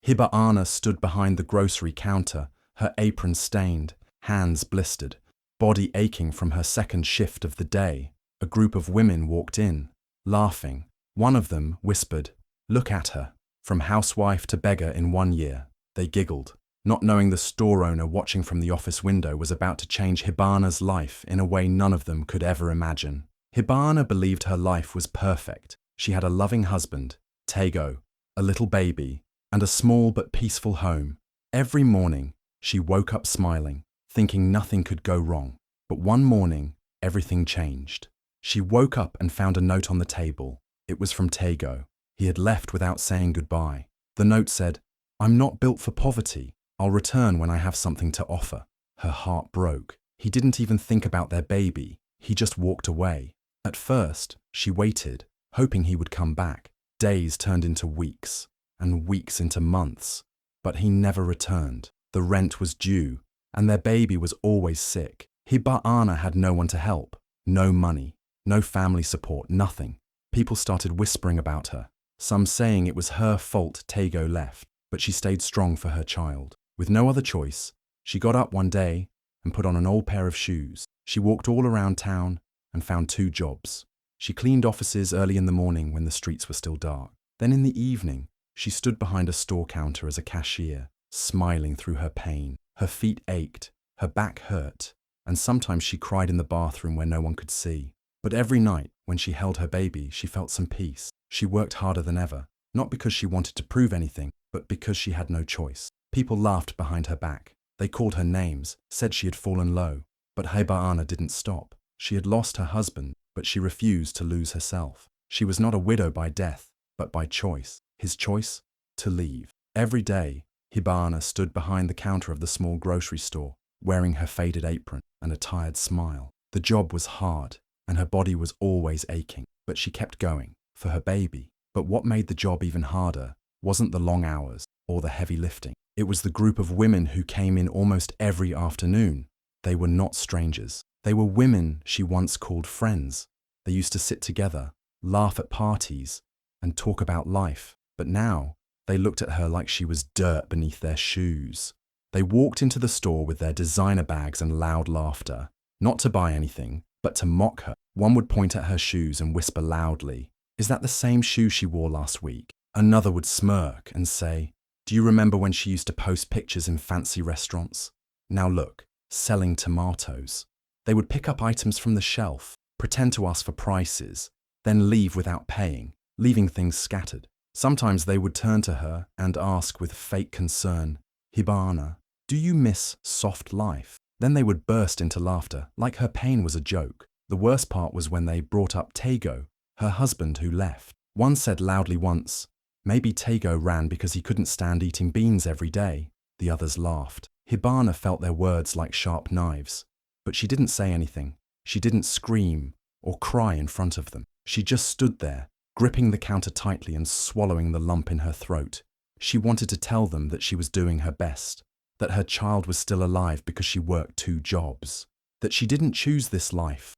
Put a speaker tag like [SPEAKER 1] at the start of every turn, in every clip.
[SPEAKER 1] Hibana stood behind the grocery counter, her apron stained, hands blistered, body aching from her second shift of the day. A group of women walked in, laughing. One of them whispered, "Look at her. From housewife to beggar in 1 year." They giggled, not knowing the store owner watching from the office window was about to change Hibana's life in a way none of them could ever imagine. Hibana believed her life was perfect. She had a loving husband, Tego, a little baby, and a small but peaceful home. Every morning, she woke up smiling, thinking nothing could go wrong. But one morning, everything changed. She woke up and found a note on the table. It was from Tego. He had left without saying goodbye. The note said, "I'm not built for poverty. I'll return when I have something to offer." Her heart broke. He didn't even think about their baby. He just walked away. At first, she waited, hoping he would come back. Days turned into weeks, and weeks into months. But he never returned. The rent was due, and their baby was always sick. Hibana had no one to help. No money, no family support, nothing. People started whispering about her, some saying it was her fault Tego left, but she stayed strong for her child. With no other choice, she got up one day and put on an old pair of shoes. She walked all around town and found 2 jobs. She cleaned offices early in the morning when the streets were still dark. Then in the evening, she stood behind a store counter as a cashier, smiling through her pain. Her feet ached, her back hurt, and sometimes she cried in the bathroom where no one could see. But every night, when she held her baby, she felt some peace. She worked harder than ever, not because she wanted to prove anything, but because she had no choice. People laughed behind her back. They called her names, said she had fallen low. But Hibana didn't stop. She had lost her husband, but she refused to lose herself. She was not a widow by death, but by choice. His choice? To leave. Every day, Hibana stood behind the counter of the small grocery store, wearing her faded apron and a tired smile. The job was hard, and her body was always aching, but she kept going, for her baby. But what made the job even harder wasn't the long hours or the heavy lifting. It was the group of women who came in almost every afternoon. They were not strangers. They were women she once called friends. They used to sit together, laugh at parties, and talk about life. But now, they looked at her like she was dirt beneath their shoes. They walked into the store with their designer bags and loud laughter, not to buy anything, but to mock her. One would point at her shoes and whisper loudly, "Is that the same shoe she wore last week?" Another would smirk and say, "Do you remember when she used to post pictures in fancy restaurants? Now look, selling tomatoes." They would pick up items from the shelf, pretend to ask for prices, then leave without paying, leaving things scattered. Sometimes they would turn to her and ask with fake concern, "Hibana, do you miss soft life?" Then they would burst into laughter, like her pain was a joke. The worst part was when they brought up Tego, her husband who left. One said loudly once, "Maybe Tego ran because he couldn't stand eating beans every day." The others laughed. Hibana felt their words like sharp knives. But she didn't say anything. She didn't scream or cry in front of them. She just stood there, gripping the counter tightly and swallowing the lump in her throat. She wanted to tell them that she was doing her best, that her child was still alive because she worked 2 jobs, that she didn't choose this life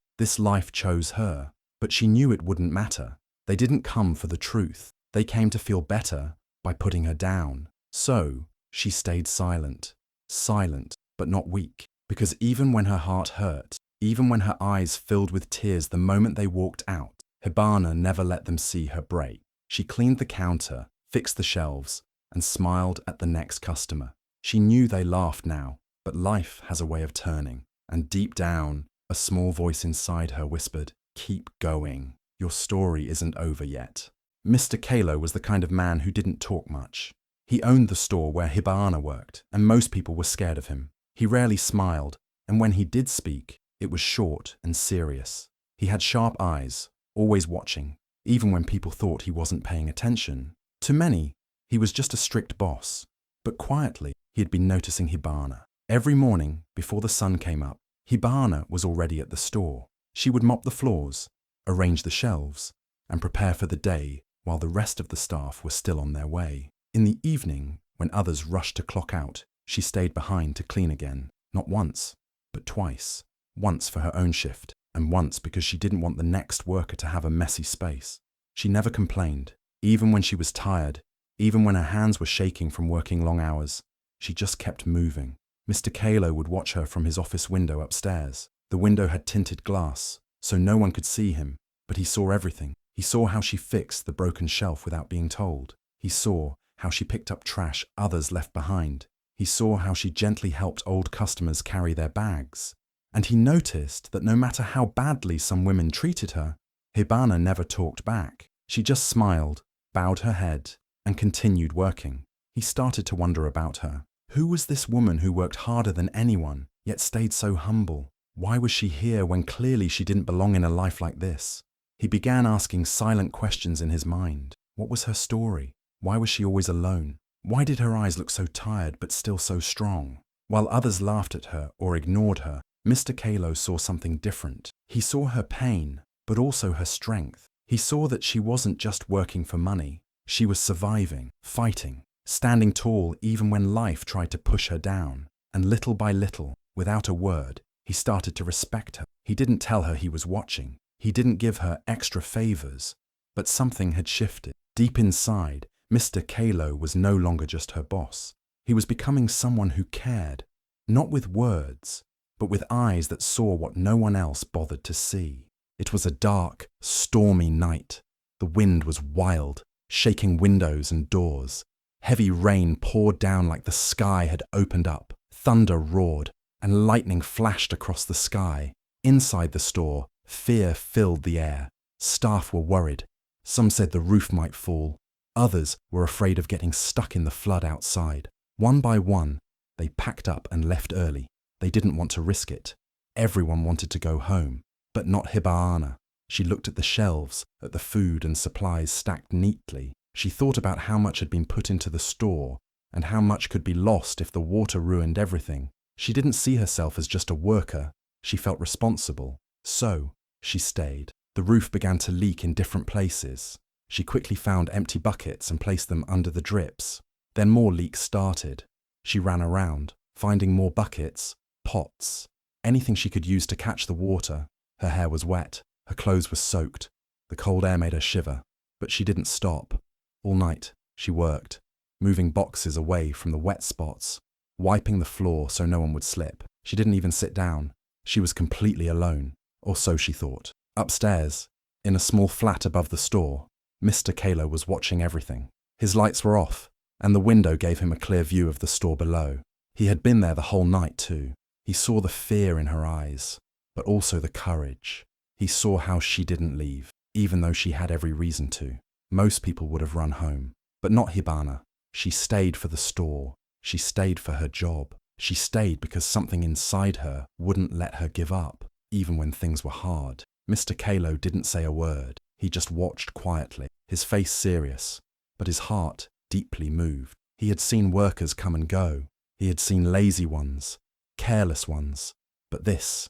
[SPEAKER 1] chose her. But she knew it wouldn't matter. They didn't come for the truth. They came to feel better by putting her down. So she stayed silent, but not weak. Because even when her heart hurt, even when her eyes filled with tears the moment they walked out, Hibana never let them see her break. She cleaned the counter, fixed the shelves, and smiled at the next customer. She knew they laughed now, but life has a way of turning. And deep down, a small voice inside her whispered, "Keep going. Your story isn't over yet." Mr. Kalo was the kind of man who didn't talk much. He owned the store where Hibana worked, and most people were scared of him. He rarely smiled, and when he did speak, it was short and serious. He had sharp eyes, always watching, even when people thought he wasn't paying attention. To many, he was just a strict boss, but quietly, he had been noticing Hibana. Every morning, before the sun came up, Hibana was already at the store. She would mop the floors, arrange the shelves, and prepare for the day while the rest of the staff were still on their way. In the evening, when others rushed to clock out, she stayed behind to clean again, not once, but twice. Once for her own shift, and once because she didn't want the next worker to have a messy space. She never complained. Even when she was tired, Even when her hands were shaking from working long hours, she just kept moving. Mr. Kalo would watch her from his office window upstairs. The window had tinted glass, so no one could see him, but he saw everything. He saw how she fixed the broken shelf without being told. He saw how she picked up trash others left behind. He saw how she gently helped old customers carry their bags. And he noticed that no matter how badly some women treated her, Hibana never talked back. She just smiled, bowed her head, and continued working. He started to wonder about her. Who was this woman who worked harder than anyone, yet stayed so humble? Why was she here when clearly she didn't belong in a life like this? He began asking silent questions in his mind. What was her story? Why was she always alone? Why did her eyes look so tired but still so strong? While others laughed at her or ignored her, Mr. Kalo saw something different. He saw her pain, but also her strength. He saw that she wasn't just working for money. She was surviving, fighting, standing tall even when life tried to push her down. And little by little, without a word, he started to respect her. He didn't tell her he was watching. He didn't give her extra favors. But something had shifted. Deep inside, Mr. Kalo was no longer just her boss. He was becoming someone who cared, not with words, but with eyes that saw what no one else bothered to see. It was a dark, stormy night. The wind was wild, shaking windows and doors. Heavy rain poured down like the sky had opened up. Thunder roared, and lightning flashed across the sky. Inside the store, fear filled the air. Staff were worried. Some said the roof might fall. Others were afraid of getting stuck in the flood outside. One by one, they packed up and left early. They didn't want to risk it. Everyone wanted to go home, but not Hibana. She looked at the shelves, at the food and supplies stacked neatly. She thought about how much had been put into the store and how much could be lost if the water ruined everything. She didn't see herself as just a worker. She felt responsible. So, she stayed. The roof began to leak in different places. She quickly found empty buckets and placed them under the drips. Then more leaks started. She ran around, finding more buckets, pots, anything she could use to catch the water. Her hair was wet. Her clothes were soaked. The cold air made her shiver. But she didn't stop. All night, she worked, moving boxes away from the wet spots, wiping the floor so no one would slip. She didn't even sit down. She was completely alone, or so she thought. Upstairs, in a small flat above the store, Mr. Kalo was watching everything. His lights were off, and the window gave him a clear view of the store below. He had been there the whole night too. He saw the fear in her eyes, but also the courage. He saw how she didn't leave, even though she had every reason to. Most people would have run home, but not Hibana. She stayed for the store. She stayed for her job. She stayed because something inside her wouldn't let her give up, even when things were hard. Mr. Kalo didn't say a word. He just watched quietly, his face serious, but his heart deeply moved. He had seen workers come and go. He had seen lazy ones, careless ones. But this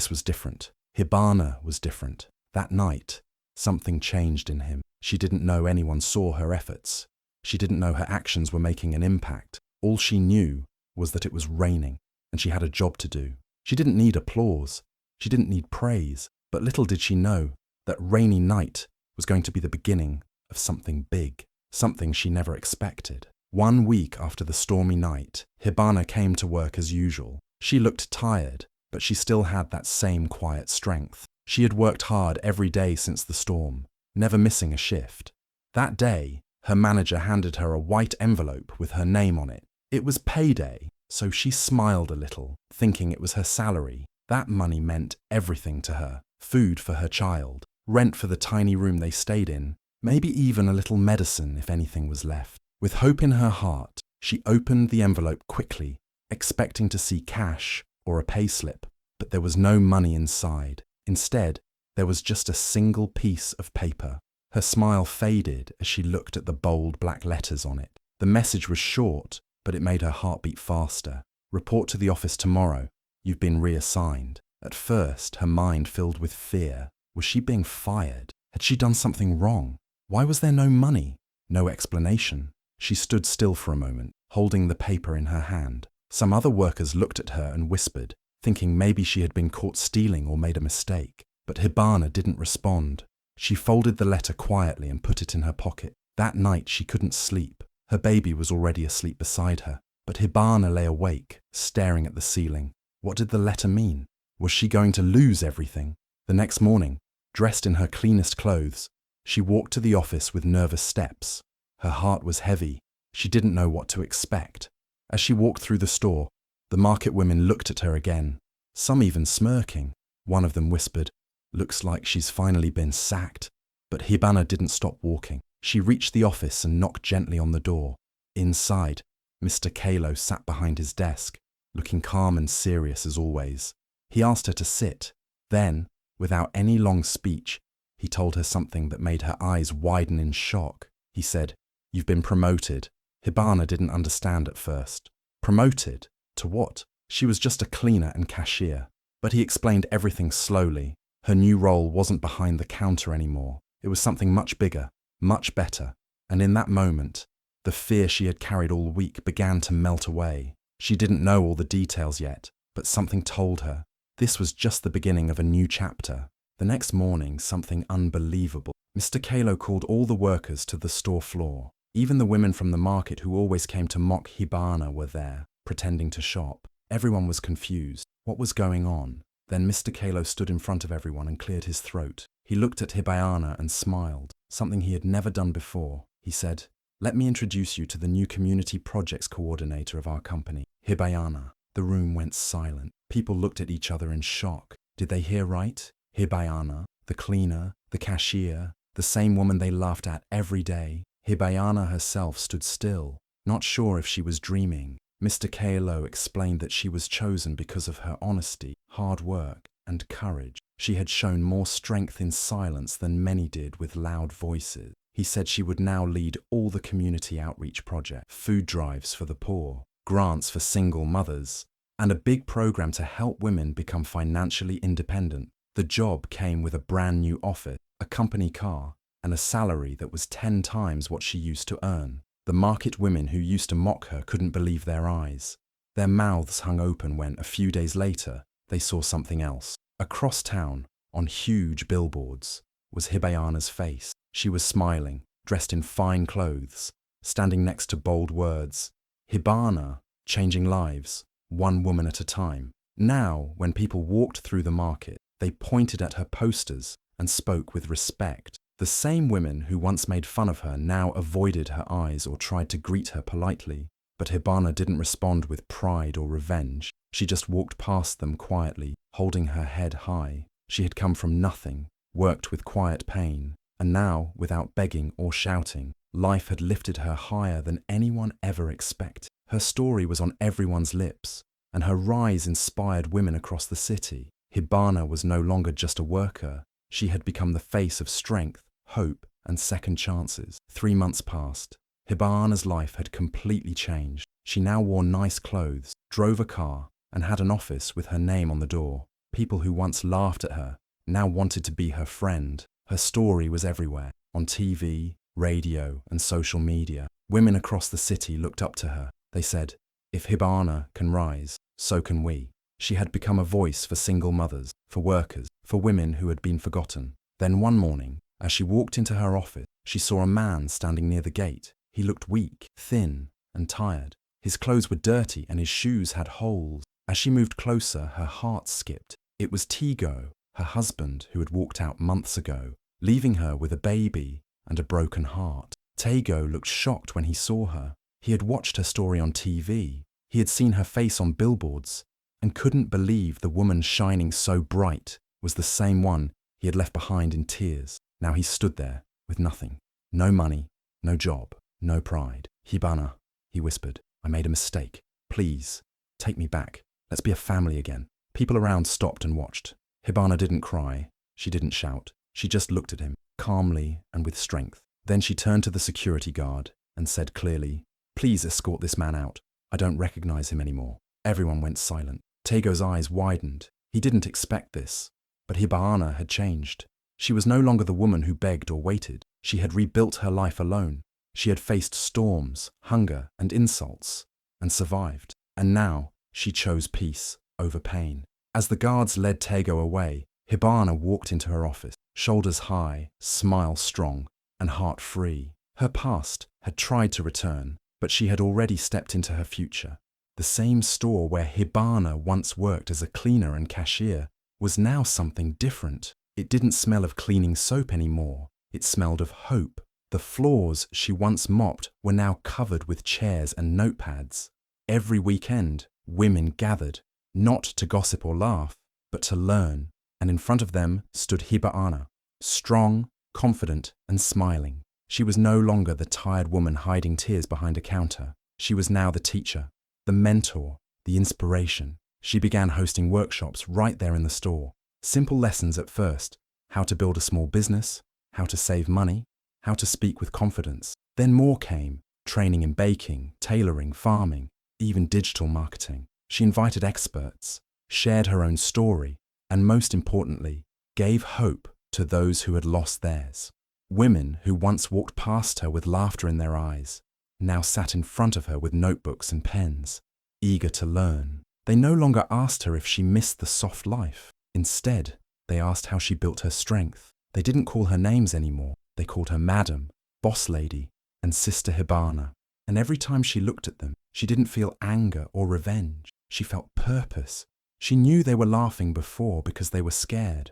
[SPEAKER 1] was different. Hibana was different. That night, something changed in him. She didn't know anyone saw her efforts. She didn't know her actions were making an impact. All she knew was that it was raining, and she had a job to do. She didn't need applause. She didn't need praise. But little did she know that rainy night was going to be the beginning of something big, something she never expected. 1 week after the stormy night, Hibana came to work as usual. She looked tired, but she still had that same quiet strength. She had worked hard every day since the storm, never missing a shift. That day, her manager handed her a white envelope with her name on it. It was payday, so she smiled a little, thinking it was her salary. That money meant everything to her. Food for her child, rent for the tiny room they stayed in, maybe even a little medicine if anything was left. With hope in her heart, she opened the envelope quickly, expecting to see cash or a payslip, but there was no money inside. Instead, there was just a single piece of paper. Her smile faded as she looked at the bold black letters on it. The message was short, but it made her heart beat faster. Report to the office tomorrow. You've been reassigned. At first, her mind filled with fear. Was she being fired? Had she done something wrong? Why was there no money? No explanation. She stood still for a moment, holding the paper in her hand. Some other workers looked at her and whispered, thinking maybe she had been caught stealing or made a mistake. But Hibana didn't respond. She folded the letter quietly and put it in her pocket. That night she couldn't sleep. Her baby was already asleep beside her, but Hibana lay awake, staring at the ceiling. What did the letter mean? Was she going to lose everything? The next morning, dressed in her cleanest clothes, she walked to the office with nervous steps. Her heart was heavy. She didn't know what to expect. As she walked through the store, the market women looked at her again, some even smirking. One of them whispered, "Looks like she's finally been sacked." But Hibana didn't stop walking. She reached the office and knocked gently on the door. Inside, Mr. Kalo sat behind his desk, looking calm and serious as always. He asked her to sit. Then, without any long speech, he told her something that made her eyes widen in shock. He said, "You've been promoted." Hibana didn't understand at first. Promoted? To what? She was just a cleaner and cashier. But he explained everything slowly. Her new role wasn't behind the counter anymore. It was something much bigger, much better. And in that moment, the fear she had carried all week began to melt away. She didn't know all the details yet, but something told her this was just the beginning of a new chapter. The next morning, something unbelievable. Mr. Kalo called all the workers to the store floor. Even the women from the market who always came to mock Hibana were there, pretending to shop. Everyone was confused. What was going on? Then Mr. Kalo stood in front of everyone and cleared his throat. He looked at Hibana and smiled, something he had never done before. He said, "Let me introduce you to the new community projects coordinator of our company, Hibana." The room went silent. People looked at each other in shock. Did they hear right? Hibana, the cleaner, the cashier, the same woman they laughed at every day. Hibana herself stood still, not sure if she was dreaming. Mr. Kalo explained that she was chosen because of her honesty, hard work, and courage. She had shown more strength in silence than many did with loud voices. He said she would now lead all the community outreach projects, food drives for the poor, grants for single mothers, and a big program to help women become financially independent. The job came with a brand new office, a company car, and a salary that was 10 times what she used to earn. The market women who used to mock her couldn't believe their eyes. Their mouths hung open when, a few days later, they saw something else. Across town, on huge billboards, was Hibana's face. She was smiling, dressed in fine clothes, standing next to bold words. Hibana, changing lives, one woman at a time. Now, when people walked through the market, they pointed at her posters and spoke with respect. The same women who once made fun of her now avoided her eyes or tried to greet her politely. But Hibana didn't respond with pride or revenge. She just walked past them quietly, holding her head high. She had come from nothing, worked with quiet pain, and now, without begging or shouting, life had lifted her higher than anyone ever expected. Her story was on everyone's lips, and her rise inspired women across the city. Hibana was no longer just a worker. She had become the face of strength, hope, and second chances. 3 months passed. Hibana's life had completely changed. She now wore nice clothes, drove a car, and had an office with her name on the door. People who once laughed at her now wanted to be her friend. Her story was everywhere, on TV, radio, and social media. Women across the city looked up to her. They said, "If Hibana can rise, so can we." She had become a voice for single mothers, for workers, for women who had been forgotten. Then one morning, as she walked into her office, she saw a man standing near the gate. He looked weak, thin, and tired. His clothes were dirty and his shoes had holes. As she moved closer, her heart skipped. It was Tego, her husband, who had walked out months ago, leaving her with a baby and a broken heart. Tego looked shocked when he saw her. He had watched her story on TV. He had seen her face on billboards and couldn't believe the woman shining so bright was the same one he had left behind in tears. Now he stood there with nothing. No money, no job, no pride. "Hibana," he whispered, "I made a mistake. Please, take me back. Let's be a family again." People around stopped and watched. Hibana didn't cry. She didn't shout. She just looked at him, calmly and with strength. Then she turned to the security guard and said clearly, "Please escort this man out. I don't recognize him anymore." Everyone went silent. Tego's eyes widened. He didn't expect this. But Hibana had changed. She was no longer the woman who begged or waited. She had rebuilt her life alone. She had faced storms, hunger, and insults, and survived. And now she chose peace over pain. As the guards led Tego away, Hibana walked into her office, shoulders high, smile strong, and heart free. Her past had tried to return, but she had already stepped into her future. The same store where Hibana once worked as a cleaner and cashier was now something different. It didn't smell of cleaning soap anymore. It smelled of hope. The floors she once mopped were now covered with chairs and notepads. Every weekend, women gathered, not to gossip or laugh, but to learn, and in front of them stood Hibana, strong, confident, and smiling. She was no longer the tired woman hiding tears behind a counter. She was now the teacher, the mentor, the inspiration. She began hosting workshops right there in the store. Simple lessons at first: how to build a small business, how to save money, how to speak with confidence. Then more came: training in baking, tailoring, farming, even digital marketing. She invited experts, shared her own story, and most importantly, gave hope to those who had lost theirs. Women who once walked past her with laughter in their eyes now sat in front of her with notebooks and pens, eager to learn. They no longer asked her if she missed the soft life. Instead, they asked how she built her strength. They didn't call her names anymore. They called her Madam, Boss Lady, and Sister Hibana. And every time she looked at them, she didn't feel anger or revenge. She felt purpose. She knew they were laughing before because they were scared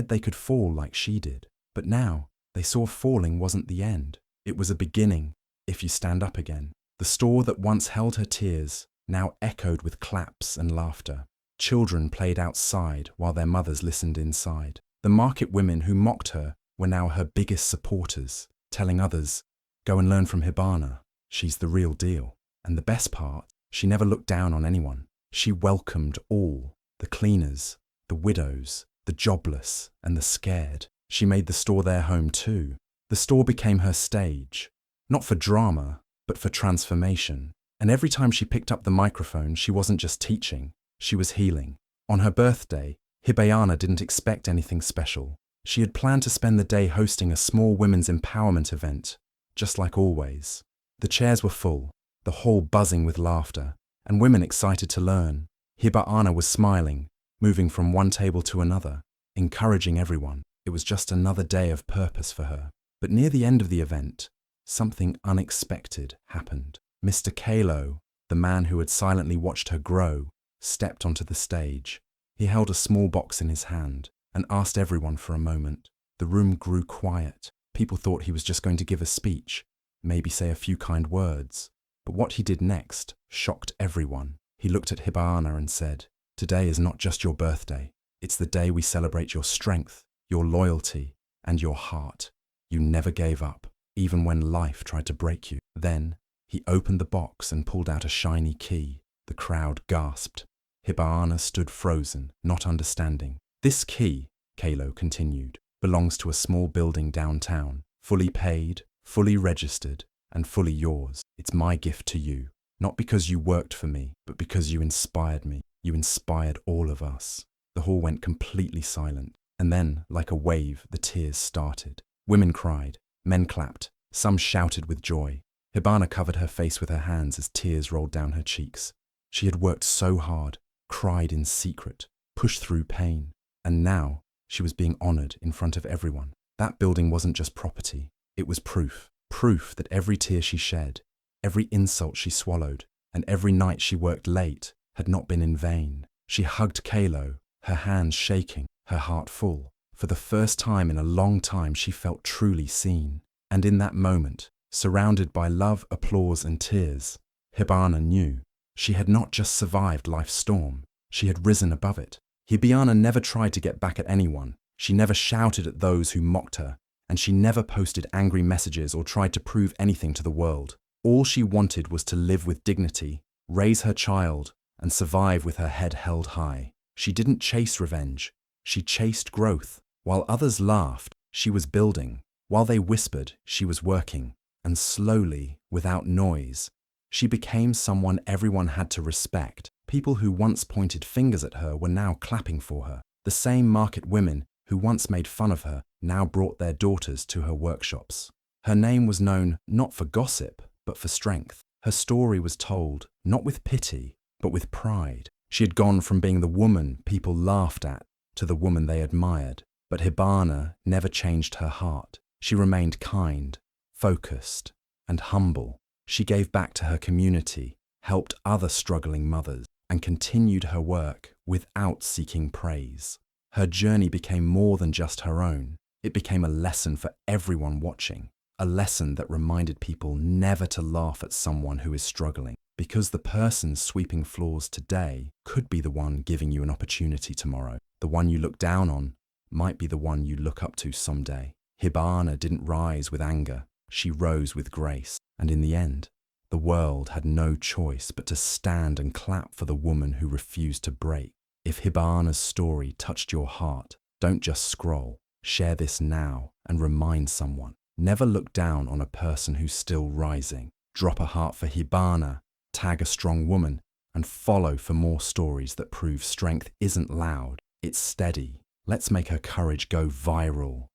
[SPEAKER 1] they could fall like she did. But now, they saw falling wasn't the end. It was a beginning, if you stand up again. The store that once held her tears now echoed with claps and laughter. Children played outside while their mothers listened inside. The market women who mocked her were now her biggest supporters, telling others, "Go and learn from Hibana. She's the real deal." And the best part, she never looked down on anyone. She welcomed all: the cleaners, the widows, the jobless, and the scared. She made the store their home too. The store became her stage, not for drama, but for transformation. And every time she picked up the microphone, she wasn't just teaching, she was healing. On her birthday, Hibana didn't expect anything special. She had planned to spend the day hosting a small women's empowerment event, just like always. The chairs were full, the hall buzzing with laughter, and women excited to learn. Hibana was smiling, moving from one table to another, encouraging everyone. It was just another day of purpose for her. But near the end of the event, something unexpected happened. Mr. Kalo, the man who had silently watched her grow, stepped onto the stage. He held a small box in his hand and asked everyone for a moment. The room grew quiet. People thought he was just going to give a speech, maybe say a few kind words. But what he did next shocked everyone. He looked at Hibana and said, "Today is not just your birthday. It's the day we celebrate your strength, your loyalty, and your heart. You never gave up, even when life tried to break you." Then he opened the box and pulled out a shiny key. The crowd gasped. Hibana stood frozen, not understanding. "This key," Kalo continued, "belongs to a small building downtown, fully paid, fully registered, and fully yours. It's my gift to you, not because you worked for me, but because you inspired me. You inspired all of us." The hall went completely silent, and then, like a wave, the tears started. Women cried, men clapped, some shouted with joy. Hibana covered her face with her hands as tears rolled down her cheeks. She had worked so hard, cried in secret, pushed through pain, and now she was being honored in front of everyone. That building wasn't just property, it was proof. Proof that every tear she shed, every insult she swallowed, and every night she worked late had not been in vain. She hugged Kalo, her hands shaking, her heart full. For the first time in a long time, she felt truly seen. And in that moment, surrounded by love, applause, and tears, Hibana knew she had not just survived life's storm, she had risen above it. Hibana never tried to get back at anyone. She never shouted at those who mocked her, and she never posted angry messages or tried to prove anything to the world. All she wanted was to live with dignity, raise her child, and survive with her head held high. She didn't chase revenge, she chased growth. While others laughed, she was building. While they whispered, she was working. And slowly, without noise, she became someone everyone had to respect. People who once pointed fingers at her were now clapping for her. The same market women who once made fun of her now brought their daughters to her workshops. Her name was known not for gossip, but for strength. Her story was told, not with pity, but with pride. She had gone from being the woman people laughed at to the woman they admired. But Hibana never changed her heart. She remained kind, focused, and humble. She gave back to her community, helped other struggling mothers, and continued her work without seeking praise. Her journey became more than just her own. It became a lesson for everyone watching, a lesson that reminded people never to laugh at someone who is struggling, because the person sweeping floors today could be the one giving you an opportunity tomorrow. The one you look down on might be the one you look up to someday. Hibana didn't rise with anger, she rose with grace, and in the end, the world had no choice but to stand and clap for the woman who refused to break. If Hibana's story touched your heart, don't just scroll. Share this now and remind someone. Never look down on a person who's still rising. Drop a heart for Hibana, tag a strong woman, and follow for more stories that prove strength isn't loud, it's steady. Let's make her courage go viral.